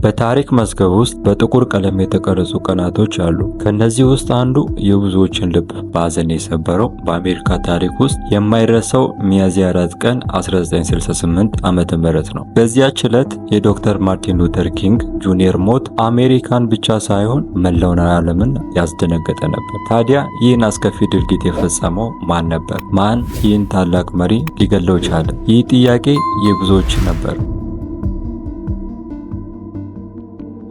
በታሪክ መዝገብ ውስጥ በጥቁር ቀለም የተቀረጹ ቀናቶች አሉ። ከነዚህ ውስጥ አንዱ የብዙዎችን ልብ በሐዘን የሰበረው በአሜሪካ ታሪክ ውስጥ የማይረሳው ሚያዝያ 4 ቀን 1968 ዓመተ ምህረት ነው። በዚያች ዕለት የዶክተር ማርቲን ሉተር ኪንግ ጁኒየር ሞት አሜሪካን ብቻ ሳይሆን መላውን ዓለምን ያስደነገጠ ነበር። ታዲያ ይህን አስከፊ ድርጊት የፈጸመው ማን ነበር? ማን ይህን ታላቅ መሪ ሊገለው ቻለ? ይህ ጥያቄ የብዙዎች ነበር።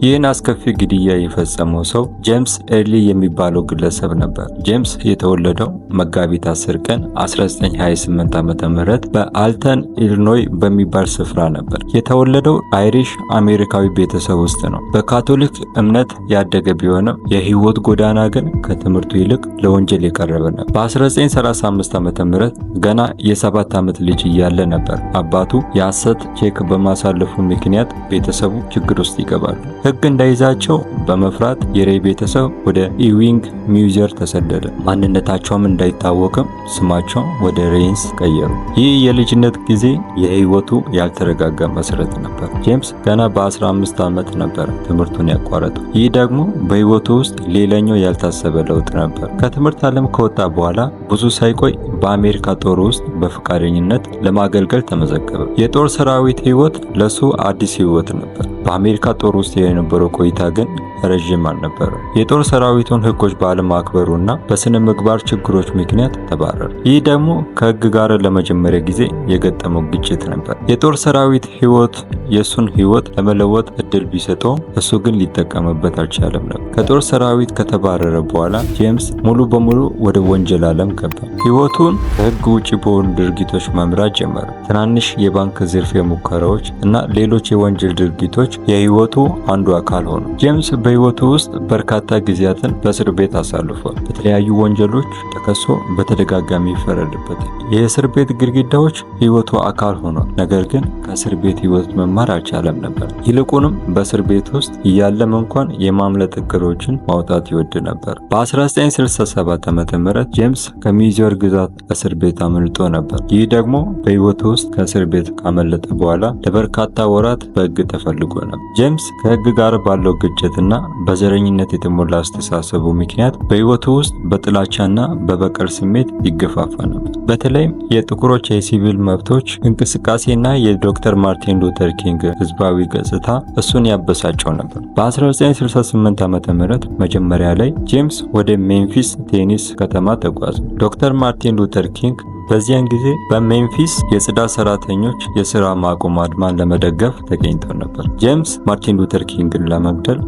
ይህን አስከፊ ግድያ የፈጸመው ሰው ጄምስ ኤርሊ የሚባለው ግለሰብ ነበር። ጄምስ የተወለደው መጋቢት 10 ቀን 1928 ዓመተ ምህረት በአልተን ኢሊኖይ በሚባል ስፍራ ነበር። የተወለደው አይሪሽ አሜሪካዊ ቤተሰብ ውስጥ ነው። በካቶሊክ እምነት ያደገ ቢሆንም የህይወት ጎዳና ግን ከትምህርቱ ይልቅ ለወንጀል የቀረበ ነበር። በ1935 ዓመተ ምህረት ገና የ7 ዓመት ልጅ እያለ ነበር አባቱ የሐሰት ቼክ በማሳለፉ ምክንያት ቤተሰቡ ችግር ውስጥ ይገባሉ። ሕግ እንዳይዛቸው በመፍራት የሬይ ቤተሰብ ወደ ኢዊንግ ሚውዚየም ተሰደደ። ማንነታቸውም እንዳይታወቅም ስማቸውን ወደ ሬይንስ ቀየሩ። ይህ የልጅነት ጊዜ የህይወቱ ያልተረጋጋ መሰረት ነበር። ጄምስ ገና በ15 ዓመት ነበር ትምህርቱን ያቋረጠው። ይህ ደግሞ በህይወቱ ውስጥ ሌላኛው ያልታሰበ ለውጥ ነበር። ከትምህርት ዓለም ከወጣ በኋላ ብዙ ሳይቆይ በአሜሪካ ጦር ውስጥ በፈቃደኝነት ለማገልገል ተመዘገበ። የጦር ሰራዊት ህይወት ለሱ አዲስ ህይወት ነበር። በአሜሪካ ጦር ውስጥ የነበረው ቆይታ ግን ረዥም አልነበረም። የጦር ሰራዊቱን ህጎች ባለማክበሩና በስነ ምግባር ችግሮች ምክንያት ተባረረ። ይህ ደግሞ ከህግ ጋር ለመጀመሪያ ጊዜ የገጠመው ግጭት ነበር። የጦር ሰራዊት ህይወት የሱን ህይወት ለመለወጥ እድል ቢሰጠውም እሱ ግን ሊጠቀምበት አልቻለም ነበር። ከጦር ሰራዊት ከተባረረ በኋላ ጄምስ ሙሉ በሙሉ ወደ ወንጀል ዓለም ገባ። ህይወቱን ከህግ ውጭ በሆኑ ድርጊቶች መምራት ጀመረ። ትናንሽ የባንክ ዝርፊያ ሙከራዎች እና ሌሎች የወንጀል ድርጊቶች የህይወቱ አንዱ አካል ሆኑ። ጄምስ በህይወቱ ውስጥ በርካታ ጊዜያትን በእስር ቤት አሳልፏል። በተለያዩ ወንጀሎች ተከሶ በተደጋጋሚ ይፈረድበታል። የእስር ቤት ግድግዳዎች ህይወቱ አካል ሆኗል። ነገር ግን ከእስር ቤት ህይወት መማር አልቻለም ነበር። ይልቁንም በእስር ቤት ውስጥ እያለም እንኳን የማምለጥ እቅዶችን ማውጣት ይወድ ነበር። በ1967 ዓ.ም ጄምስ ከሚዙሪ ግዛት እስር ቤት አመልጦ ነበር። ይህ ደግሞ በህይወቱ ውስጥ ከእስር ቤት ካመለጠ በኋላ ለበርካታ ወራት በህግ ተፈልጎ ነበር። ጄምስ ከህግ ጋር ባለው ግጭትና በዘረኝነት የተሞላ አስተሳሰቡ ምክንያት በህይወቱ ውስጥ በጥላቻና በበቀል ስሜት ይገፋፋ ነበር። በተለይም የጥቁሮች የሲቪል መብቶች እንቅስቃሴና የዶክተር ማርቲን ሉተር ኪንግ ህዝባዊ ገጽታ እሱን ያበሳጨው ነበር። በ1968 ዓ.ም መጀመሪያ ላይ ጄምስ ወደ ሜምፊስ ቴኒስ ከተማ ተጓዘ። ዶክተር ማርቲን ሉተር ኪንግ በዚያን ጊዜ በሜምፊስ የጽዳት ሰራተኞች የሥራ ማቆም አድማን ለመደገፍ ተገኝተው ነበር። ጄምስ ማርቲን ሉተር ኪንግን ለመግደል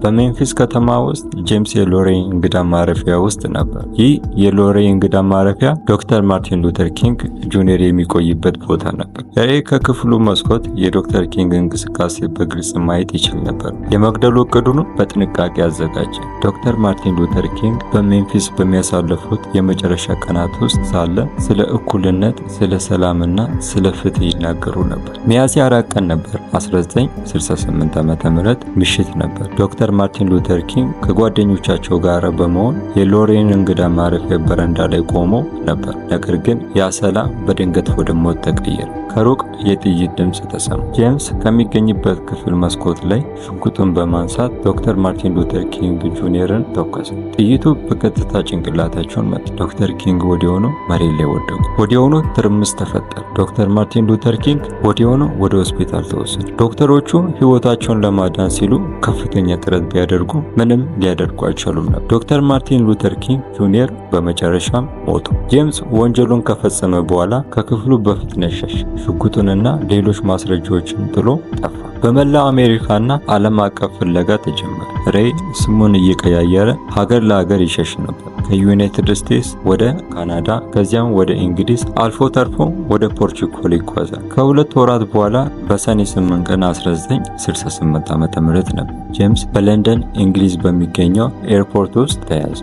በሜምፊስ ከተማ ውስጥ ጄምስ የሎሬይ እንግዳ ማረፊያ ውስጥ ነበር። ይህ የሎሬይ እንግዳ ማረፊያ ዶክተር ማርቲን ሉተር ኪንግ ጁኒየር የሚቆይበት ቦታ ነበር። ሬይ ከክፍሉ መስኮት የዶክተር ኪንግ እንቅስቃሴ በግልጽ ማየት ይችል ነበር። የመግደሉ እቅዱን በጥንቃቄ አዘጋጀ። ዶክተር ማርቲን ሉተር ኪንግ በሜምፊስ በሚያሳልፉት የመጨረሻ ቀናት ውስጥ ሳለ ስለ እኩልነት፣ ስለ ሰላምና ስለ ፍትህ ይናገሩ ነበር። ሚያዝያ 4 ቀን ነበር 1968 ዓ.ም ምሽት ነበር። ዶክተር ማርቲን ሉተር ኪንግ ከጓደኞቻቸው ጋር በመሆን የሎሬይን እንግዳ ማረፊያ በረንዳ ላይ ቆመው ነበር። ነገር ግን ያ ሰላም በድንገት ወደ ሞት ተቀየረ። ከሩቅ የጥይት ድምፅ ተሰማ። ጄምስ ከሚገኝበት ክፍል መስኮት ላይ ሽጉጡን በማንሳት ዶክተር ማርቲን ሉተር ኪንግ ጁኒየርን ተኮሰ። ጥይቱ በቀጥታ ጭንቅላታቸውን መታ። ዶክተር ኪንግ ወዲያውኑ መሬት ላይ ወደቁ። ወዲያውኑ ትርምስ ተፈጠረ። ዶክተር ማርቲን ሉተር ኪንግ ወዲያውኑ ወደ ሆስፒታል ተወሰዱ። ዶክተሮቹ ህይወታቸውን ለማዳን ሲሉ ከፍተኛ ጥረት ቢያደርጉ ምንም ሊያደርጉ አልቻሉም ነበር። ዶክተር ማርቲን ሉተር ኪንግ ጁኒየር በመጨረሻም ሞቱ። ጄምስ ወንጀሉን ከፈጸመ በኋላ ከክፍሉ በፍጥነት ሸሸ። ሽጉጡንና ሌሎች ማስረጃዎችን ጥሎ ጠፋ። በመላው አሜሪካና ዓለም አቀፍ ፍለጋ ተጀመረ። ሬይ ስሙን እየቀያየረ ሀገር ለሀገር ይሸሽ ነበር። ከዩናይትድ ስቴትስ ወደ ካናዳ ከዚያም ወደ እንግሊዝ አልፎ ተርፎ ወደ ፖርቹጋል ይጓዛል። ከሁለት ወራት በኋላ በሰኔ 8 ቀን 1968 ዓ.ም ነበር ጄምስ በለንደን እንግሊዝ በሚገኘው ኤርፖርት ውስጥ ተያዘ።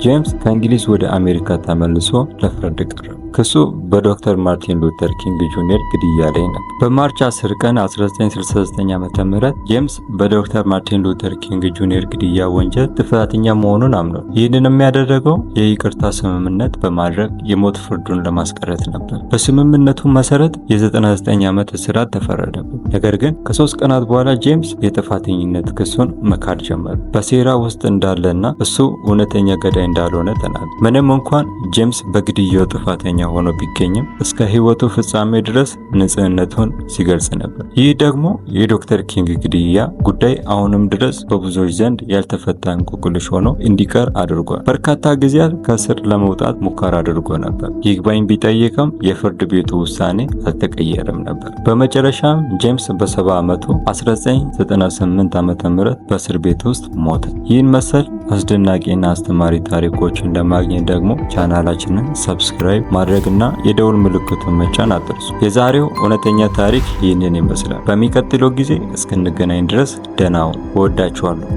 ጄምስ ከእንግሊዝ ወደ አሜሪካ ተመልሶ ለፍርድ ቀረበ። ክሱ በዶክተር ማርቲን ሉተር ኪንግ ጁኒየር ግድያ ላይ ነበር። በማርች 10 ቀን 1969 ዓ.ም ጄምስ በዶክተር ማርቲን ሉተር ኪንግ ጁኒየር ግድያ ወንጀል ጥፋተኛ መሆኑን አምኗል። ይህንን የሚያደርገው ያሰበው የይቅርታ ስምምነት በማድረግ የሞት ፍርዱን ለማስቀረት ነበር። በስምምነቱ መሰረት የ99 ዓመት እስራት ተፈረደበት። ነገር ግን ከ3 ቀናት በኋላ ጄምስ የጥፋተኝነት ክሱን መካድ ጀመረ። በሴራ ውስጥ እንዳለና እሱ እውነተኛ ገዳይ እንዳልሆነ ተናገረ። ምንም እንኳን ጄምስ በግድያው ጥፋተኛ ሆኖ ቢገኝም እስከ ሕይወቱ ፍጻሜ ድረስ ንጽህነቱን ሲገልጽ ነበር። ይህ ደግሞ የዶክተር ኪንግ ግድያ ጉዳይ አሁንም ድረስ በብዙዎች ዘንድ ያልተፈታ እንቆቅልሽ ሆኖ እንዲቀር አድርጓል። በርካታ ጊዜያት ከእስር ለመውጣት ሙከራ አድርጎ ነበር። ይግባኝ ቢጠይቅም የፍርድ ቤቱ ውሳኔ አልተቀየረም ነበር። በመጨረሻም ጄምስ በ70 ዓመቱ 1998 ዓ.ም በእስር ቤት ውስጥ ሞተ። ይህን መሰል አስደናቂና አስተማሪ ታሪኮችን ለማግኘት ደግሞ ቻናላችንን ሰብስክራይብ ማድረግና የደውል ምልክቱን መጫን አትርሱ። የዛሬው እውነተኛ ታሪክ ይህንን ይመስላል። በሚቀጥለው ጊዜ እስክንገናኝ ድረስ ደህና ሁኑ። እወዳችኋለሁ።